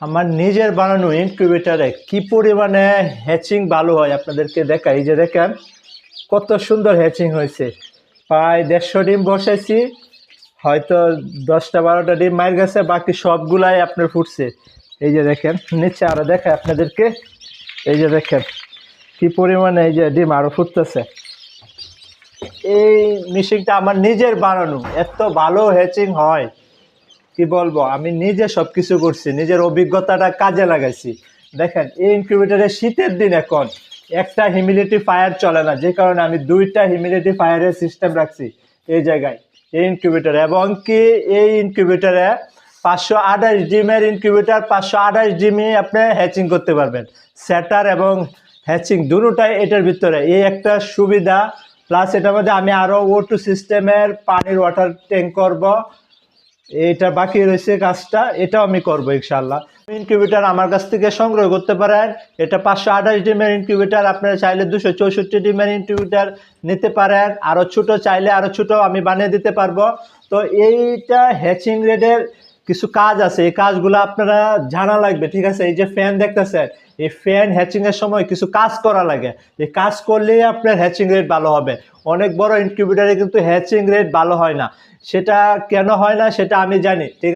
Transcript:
আমার নিজের বানানো ইনকিউবেটরে কি পরিমাণে হ্যাচিং ভালো হয় আপনাদেরকে দেখাই। এই যে দেখেন কত সুন্দর হ্যাচিং হয়েছে। প্রায় 150 ডিম বসাইছি, হয়তো 10টা 12টা ডিম মার গেছে, বাকি সবগুলাই আপনার ফুটছে। এই যে দেখেন নিচে আরো দেখায় আপনাদেরকে। এই যে দেখেন কি পরিমাণে এই যে ডিম আরো ফুটতেছে। এই মেশিনটা আমার নিজের বানানো, এত ভালো হ্যাচিং হয় কি বলবো। আমি নিজে সবকিছু করছি, নিজের অভিজ্ঞতাটা কাজে লাগাইছি। দেখেন এই ইনকিউবেটরে শীতের দিন এখন একটা হিউমিডিটি ফায়ার চলে না, যে কারণে আমি 2টা হিউমিডিটি ফায়ারের সিস্টেম রাখছি এই জায়গায় এই ইনকিউবেটরে। এবং কি এই ইনকিউবেটরে 528 ডিমের ইনকিউবেটর, 528 ডিমই আপনি হ্যাচিং করতে পারবেন। সেটার এবং হ্যাচিং দুটোটাই এটার ভিতরে, এই একটা সুবিধা। প্লাস এটার মধ্যে আমি আরও O2 সিস্টেমের পানির ওয়াটার ট্যাঙ্ক করব, এটা বাকি রয়েছে কাজটা, এটাও আমি করবো ইনশাল্লাহ। ইনকিউবেটর আমার কাছ থেকে সংগ্রহ করতে পারেন। এটা 528 ডিমের ইনকিউবেটর, আপনারা চাইলে 264 ডিমের ইনকিউবেটর নিতে পারেন। আরও ছোট চাইলে আরও ছোট আমি বানিয়ে দিতে পারবো। তো এইটা হ্যাচিং রেডের কিছু কাজ আছে, এই কাজগুলো আপনারা জানা লাগবে, ঠিক আছে। এই যে ফ্যান দেখতেছেন, এই ফ্যান হ্যাচিং এর সময় কিছু কাজ করা লাগে, এই কাজ করলেই আপনার হ্যাচিং রেট ভালো হবে। অনেক বড় ইনকিউবেটরে কিন্তু হ্যাচিং রেট ভালো হয় না। সেটা কেন হয় না সেটা আমি জানি, ঠিক